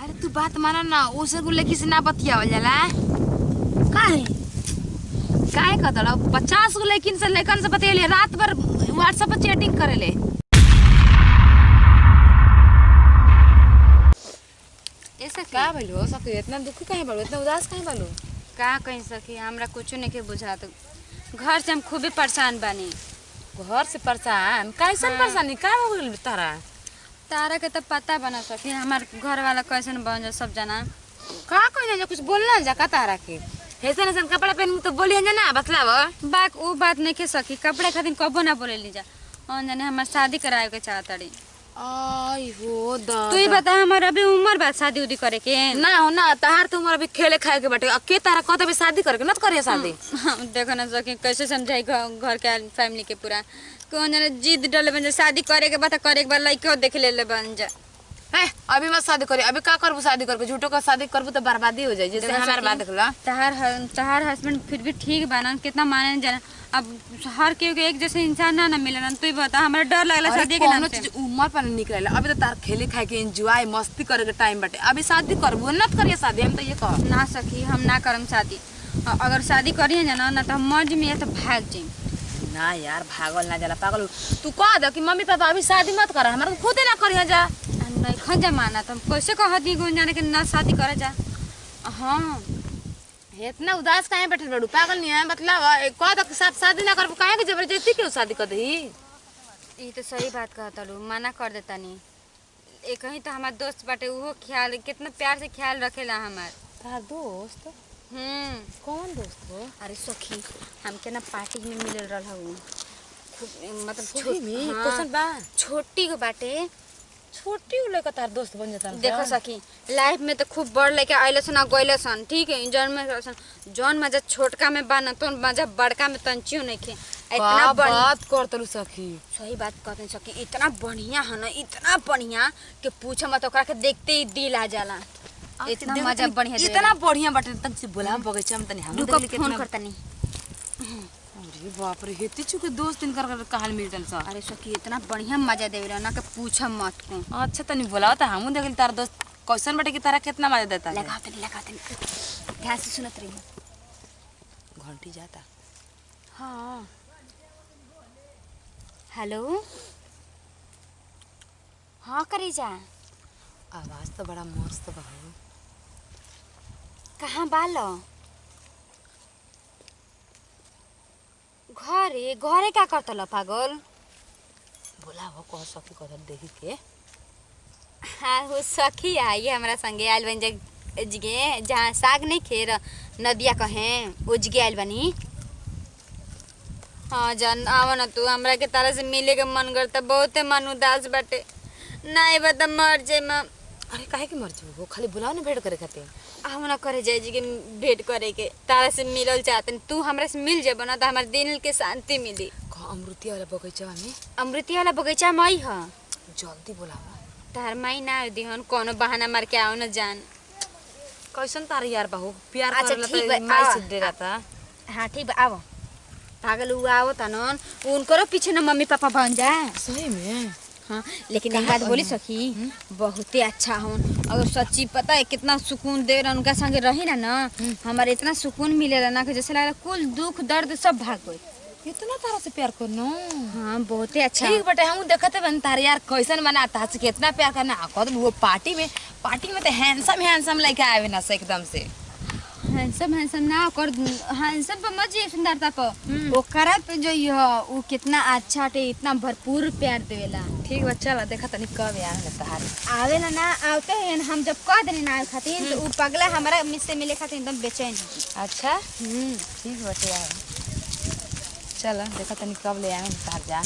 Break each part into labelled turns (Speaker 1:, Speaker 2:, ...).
Speaker 1: अरे तू बात माना ना, उसे को लेकिन से ना बतियावल जाला।
Speaker 2: काहे
Speaker 1: काहे कहतला 50 को लेकिन से लेकन से बतियाले, रात भर व्हाट्सएप पर चैटिंग करेले।
Speaker 3: ऐसा
Speaker 1: का भइलो सखी, इतना दुखी काहे बालो, इतना उदास काहे बालो?
Speaker 3: का कहीं सखी, हमरा कुछ नहीं के बुझात। घर से हम खूबे परेशान बानी।
Speaker 1: घर से परेशान? कैसन परेशानी का हो गइल तारा?
Speaker 3: तारा के तो पता बना सखी, हमार घर वाला कैसन बन जा सब जना।
Speaker 1: का कहना जा, कुछ बोलना जा का तारा के? ऐसन ऐसन कपड़ा पहन तो बोलियन जा ना, बतलाव।
Speaker 3: बात वो बात नहीं के सखी, कपड़े खातिर कबो ना बोले ली जा। और जाने हमार शादी कराए के चाहताड़ी।
Speaker 1: आई हो दा।
Speaker 3: तू ही बता, हमार अभी उम्र बात शादी उदी करे के
Speaker 1: ना हो ना, तहार तो उम्र अभी खेले खाए के बाटे। के तारा कहत अभी शादी करके न करिए शादी।
Speaker 3: देखो ना सखी, कैसे समझाई घर के फैमिली के पूरा। कौन जाने जिद डले बन जा, शादी करे के बात करे के बाद लइको देख ले बन जा।
Speaker 1: है अभी मत शादी करी, अभी का करबू शादी करके? झूठो का शादी करबू तो बर्बादी हो जाए, जैसे हमार बात देखला।
Speaker 3: तहार हस्बैंड फिर भी ठीक बा ना, कितना माने जाना। अब हर के एक जैसे इंसान ना मिले ना। तू ही बता, हमरा डर लगला शादी के नाम से।
Speaker 1: उम्र पर निकलेला, अभी तो तार खेले खाए के एंजॉय मस्ती करे के टाइम बाटे। अभी शादी करबू न करिए शादी, हम तो ये कह
Speaker 3: ना सखी, हम ना करम शादी। अगर शादी करिए ना तो हम मर में तो भाग जाई
Speaker 1: ना। यार भागल ना जाला, पागल तू कह दे कि मम्मी पापा अभी शादी मत कर, हमरा खुदे ना करिए जा।
Speaker 3: नहीं खन जमाना तो हम कैसे कहती गुंजाने के ना शादी करे जा। हाँ
Speaker 1: इतना उदास काहे बैठल बड़ू? पागल नहीं है मतलब, कह दे कि शादी ना करबू, काहे के जबरदस्ती क्यों शादी कर दही?
Speaker 3: ये तो सही बात कहता लू, मना कर देता नहीं। एक ही तो हमार दोस्त बाटे, वो ख्याल कितना प्यार से ख्याल रखेला हमार।
Speaker 1: तार दोस्त? कौन दोस्त हो?
Speaker 3: अरे सखी, हमके ना पार्टी में मिलल रहल हूँ। मतलब छोटी को बाटे।
Speaker 1: छोटी उ लड़का तार दोस्त बन जाता।
Speaker 3: देखो सखी, लाइफ में तो खूब बड़ लेके आइले सन गइले सन, ठीक है। जौन मजा छोटका में बा ना, तो मजा बड़का में तंचियो नहीं खे।
Speaker 1: इतना बात करतलू सखी।
Speaker 3: सही बात कहते सखी, इतना बढ़िया है ना, इतना बढ़िया कि पूछो मत, ओकरा के देखते ही दिल आ जाला। इतना मजा बढ़िया,
Speaker 1: इतना बढ़िया बाटे। तन से बोला बगीचा में तनी हम
Speaker 3: रुको, फोन करता नहीं।
Speaker 1: अरे बाप रे, हेती चुके दोस्त दिन कर कहां मिलतन सा।
Speaker 3: अरे सखी, इतना बढ़िया मजा देवे रहा ना कि पूछो मत को।
Speaker 1: अच्छा तनी बोलाओ त हमहू देखल तार दोस्त कैसन बाटे कि तारा कितना मजा देता है।
Speaker 3: लगाओ तनी ध्यान से सुनत रही।
Speaker 1: घंटी जाता।
Speaker 3: हाँ हेलो, हाँ करी जा।
Speaker 1: आवाज तो बड़ा मस्त बा।
Speaker 3: कहाँ बालो? घरे घरे क्या करतल पागल?
Speaker 1: बोला हो कह सखी कदर देखी के।
Speaker 3: हाँ वो सखी आई हमारा संगे आयल बन जगे, जहाँ साग नहीं खेर नदिया कहे उजगे आयल बनी। हाँ जान आवा ना तू, हमरा के तारा से मिले के मन करता, बहुते मन उदास बाटे। नहीं बता मर जाए माँ।
Speaker 1: अरे काहे के मर जाबो, खाली बुलाओ ना भेंट करे खातिर।
Speaker 3: हम ना करे जाए जी के भेंट करे के, तारा से मिलल चाहते। तू हमरा से मिल जाबो ना तो हमारे दिल के शांति मिली।
Speaker 1: अमृतिया वाला बगीचा में?
Speaker 3: अमृतिया वाला बगीचा में आई है।
Speaker 1: जल्दी बोलावा।
Speaker 3: तार माई ना दिहन, कोनो बहाना मार के आओ ना जान।
Speaker 1: कैसन तार यार बाहू प्यार
Speaker 3: अच्छा,
Speaker 1: करला
Speaker 3: ठीक
Speaker 1: त
Speaker 3: बा,
Speaker 1: माई
Speaker 3: आवा।
Speaker 1: से दे रहता।
Speaker 3: हाँ ठीक बा, आओ। पागल हुआ आओ तनन, उनको पीछे ना मम्मी पापा बन जाए।
Speaker 1: सही में?
Speaker 3: हाँ लेकिन एक बात बोली सखी, बहुते अच्छा हूँ। अगर सच्ची पता है कितना सुकून दे रहा उनका संगे रही ना हमारे इतना सुकून मिलेला ना कि जैसे लग रहा कुल दुख दर्द सब भाग गए।
Speaker 1: इतना तारा से प्यार करनो?
Speaker 3: हाँ बहुते अच्छा।
Speaker 1: ठीक बेटे, हम देखते बन तार यार कैसन बनाता से कितना प्यार करना। कद वो पार्टी में तो हैंडसम लेके आवे ना से एकदम से।
Speaker 3: हैंडसम ना कर, हैंडसम पर मत जी सुंदरता पर ओकरा पे जो वो कितना अच्छा टे, इतना भरपूर प्यार देवेला।
Speaker 1: ठीक बच्चा ला देखा तनी कब यार है तार
Speaker 3: आवे ना आवते हैं। हम जब कह देनी ना खातिर तो वो पगला हमारा मिस से मिले खातिर एकदम बेचैन।
Speaker 1: अच्छा ठीक बच्चे यार, चल देखा तनी कब ले आए तार जान।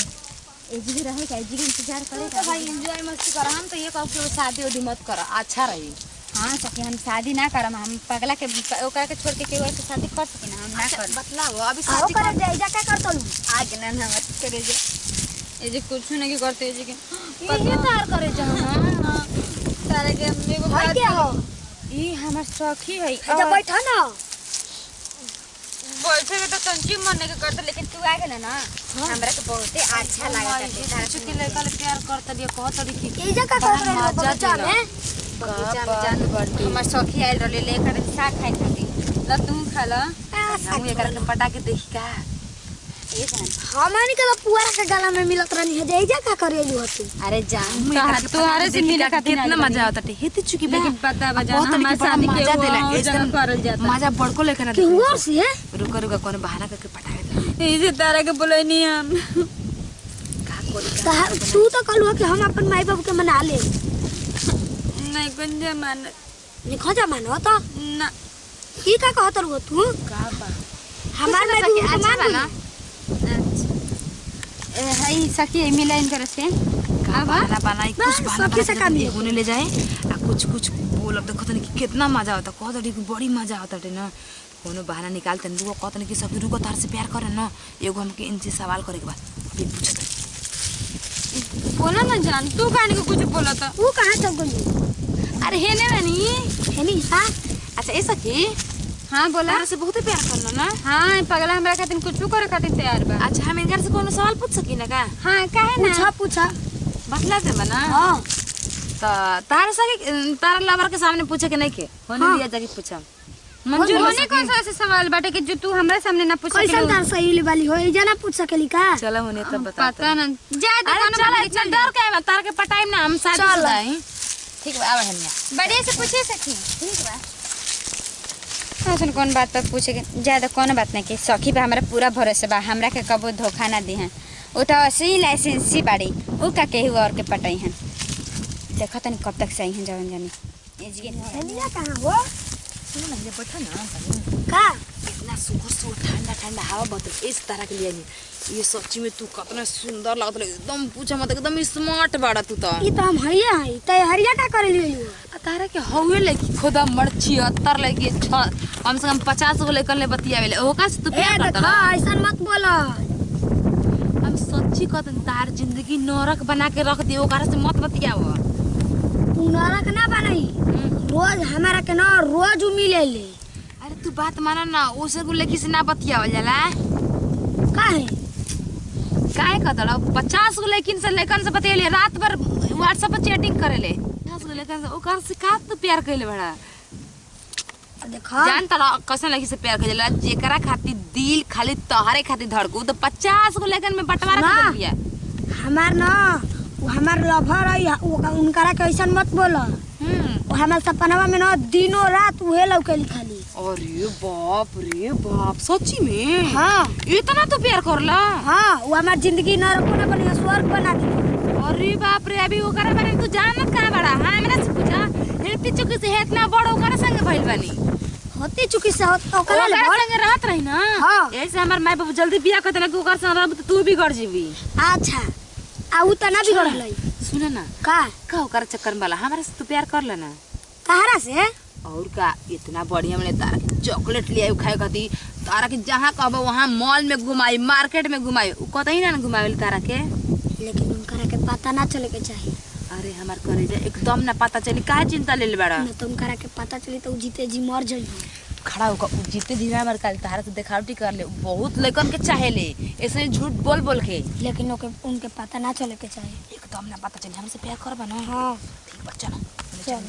Speaker 3: एजी भी रहे का, एजी के इंतजार करे
Speaker 1: तो भाई एंजॉय मस्ती कर। हम तो ये कहब कि शादी उदी मत कर, अच्छा रही।
Speaker 3: हाँ सखी, हम शादी ना करम। हम पगला के ओकरा के छोड़ के केहू से शादी कर सकी ना, हम ना कर।
Speaker 1: बतलाओ अभी शादी
Speaker 3: कर जाए जा क्या करत लू आज ना ना मत करे जे। ए जे कुछ नहीं करते जे के
Speaker 1: ये तार करे जा ना
Speaker 3: तारे के हम एगो बात
Speaker 1: क्या हो?
Speaker 3: ई हमर सखी है।
Speaker 1: अच्छा बैठा ना।
Speaker 3: बैठे के तो तंची मन के करते, लेकिन तू आ गेल ना हमरा के बहुते अच्छा लागत है। तारा
Speaker 1: चुकी लड़का ले प्यार करत दिए कहत दी कि
Speaker 3: ए जा का कर रहे हो बच्चा में? बगीचा में जान हमर सखी आइल रहले लेकर साग खाए खाती ल तू खा ल
Speaker 1: हम एकरा के पटा के देखी का
Speaker 3: ए जान
Speaker 2: हमानी के तो पुआरा के गला में मिलत रहनी है देजा का करेलू हतू
Speaker 3: अरे जान तोहरे से मिले खातिर
Speaker 1: कितना मजा आवता टे हेती चुकी
Speaker 3: लेकिन पता बजा हमार शादी के एकदम करल जाता
Speaker 1: मजा बड़को लेकर ना
Speaker 2: कि और से
Speaker 1: रुक रुक कोनो बहाना करके पटावे दे
Speaker 3: इसे तारा के बोलनी हम
Speaker 1: का कोरी
Speaker 2: तू तो कहलू कि हम अपन माई बाबू के मना ले
Speaker 3: नहीं कुंज मान
Speaker 2: निखो जा मानो तो
Speaker 3: ना
Speaker 2: ई का कहत रहो तू
Speaker 1: का बा
Speaker 2: हमार माई बाबू के
Speaker 1: अच्छा
Speaker 2: मान
Speaker 1: बा ना
Speaker 3: ए हई सखी मिलाइन करे से
Speaker 1: का बहाना बनाई कुछ बहाना
Speaker 2: सबके से काम
Speaker 1: बना होने ले जाए आ कुछ बोलब देखो तनी कि कितना मजा आता कह दड़ी बड़ी मजा आता टे ना कोनो बहाना निकालते न रुको कहतनी कि सखी रुको तार से प्यार करे ना एगो हमके इनसे सवाल करे के बा अभी पूछत
Speaker 3: बोला ना जान तू काहे को कुछ बोला था
Speaker 2: तू कहां चल गई
Speaker 1: अरे हेने रानी
Speaker 2: हेनी हां
Speaker 1: अच्छा ऐसा की
Speaker 3: हां बोला
Speaker 1: तारा से बहुत प्यार करना ना
Speaker 3: हां पगला हमरा खातिर कुछ करे खातिर तैयार बा
Speaker 1: अच्छा हम इनकर से कोनो सवाल पूछ सकी ना का
Speaker 3: हां काहे ना
Speaker 2: पूछा
Speaker 1: बतला दे बना
Speaker 2: हां
Speaker 1: तो तारा सके तारा लवर के सामने पूछे के नहीं के होने दिया जाके पूछा मंजूर
Speaker 3: होने कौन सा ऐसे सवाल बाटे कि जो तू हमरा सामने ना पूछ
Speaker 2: कैसन तार सही वाली हो ई जना पूछ सकेली का
Speaker 1: चलो होने तब बता
Speaker 3: पता ना जा
Speaker 1: अरे
Speaker 3: दुकान
Speaker 1: चल चल डर के तार के पटाइम ना हम शादी
Speaker 2: चल।
Speaker 1: शुदा हई ठीक बा आवे हन्या
Speaker 3: बढ़िया से पूछे सखी ठीक बा ऐसन कौन बात पर पूछे के ज्यादा कौन बात नहीं कि सखी पे हमरा पूरा भरोसा बा हमरा के कबो धोखा ना दी हैं वो तो असली लाइसेंसी बाड़ी वो का केहू और के पटाई हैं देखो तनी कब तक सही हैं जवन जानी ए जी
Speaker 2: हेनिया कहां हो
Speaker 1: सुन ना ये बैठा ना
Speaker 2: का
Speaker 1: इतना सुखर ठंडा ठंडा हवा बदल इस तरह के लिए ये सच्ची में तू कितना सुंदर लगत एकदम पूछा मत एकदम स्मार्ट बाड़ा तू तो
Speaker 2: ई तो हम हइया हई तय हरिया का करेली हो
Speaker 1: तारा के हौवे लेके खुदा मर 76 लेके कम से कम 50 गो लेकर ले बतियावेले ओका से तू
Speaker 2: ए
Speaker 1: प्यार
Speaker 2: देखा
Speaker 1: करता
Speaker 2: ऐसन मत बोला
Speaker 1: हम सच्ची कहतन तार जिंदगी नरक बना के रख दियो ओकरा से मत बतियाव
Speaker 2: तू नरक ना बनाई रोज हमारा के ना रोज मिले ले
Speaker 1: अरे तू बात माना ना ओसे को लेके से ना बतियावल जाला
Speaker 2: काहे
Speaker 1: काहे कहतला 50 गो लेकिन से लेकन से बतियाले रात भर व्हाट्सएप पर चैटिंग करेले 50 गो लेकन से ओकर से का तू प्यार कइले बड़ा
Speaker 2: देखा
Speaker 1: जान तला कैसन लगी से प्यार कइले जेकरा खातिर दिल खाली तोहरे खातिर धड़कू तो 50 गो लेकन में बंटवारा
Speaker 2: ना।
Speaker 1: कर दिया
Speaker 2: हमार ना वो हमार लवर है उनकरा के ऐसन मत बोला वो हमार सपनवा में ना दिनों रात उहे लौकेली खाली
Speaker 1: अरे बाप सच्ची में
Speaker 2: हाँ
Speaker 1: इतना तो प्यार करला
Speaker 2: हाँ वो हमार जिंदगी नरक ना बनी स्वर्ग बना दी
Speaker 1: अरे बाप रे अभी ओकरा बारे में तू जानत का बड़ा हां हमरा से पूछा हेती चुकी से हेतना बड़ ओकरा संग भइल बानी
Speaker 2: होती चुकी से ओकरा ले
Speaker 1: ओकरा
Speaker 2: बड़
Speaker 1: संग रहत रही ना
Speaker 2: हाँ।
Speaker 1: ऐसे हमर माई बाबू जल्दी बियाह करते ना कि ओकर संग रहब त तू बिगड़ जीबी
Speaker 2: अच्छा आ उ तना बिगड़लै
Speaker 1: सुन ना का ओकरा चक्कर में वाला हमरा से तू प्यार कर लेना
Speaker 2: कहरा से
Speaker 1: और का इतना बढ़िया मैंने तारा के चॉकलेट ले आयु खाए खातिर तारा के जहाँ कहबो वहाँ मॉल में घुमाई मार्केट में घुमाई उ कतई ना घुमावेल तारा के
Speaker 2: लेकिन उनकरा के पता ना चले के चाहिए
Speaker 1: अरे हमार करेजा एकदम ना पता चली काहे चिंता ले बड़ा
Speaker 2: न तो उनकरा के पता चली तो उ जीते जी मर जाई
Speaker 1: खड़ा होकर जीते जी हमार काल तारा से दिखावटी कर ले बहुत लेकन के चाहे ले ऐसे झूठ बोल बोल के
Speaker 2: लेकिन उनके पता ना चले के चाहिए
Speaker 1: एकदम ना पता चली हमसे प्यार करबा ना
Speaker 2: हाँ
Speaker 1: ठीक बच्चा ना
Speaker 2: चल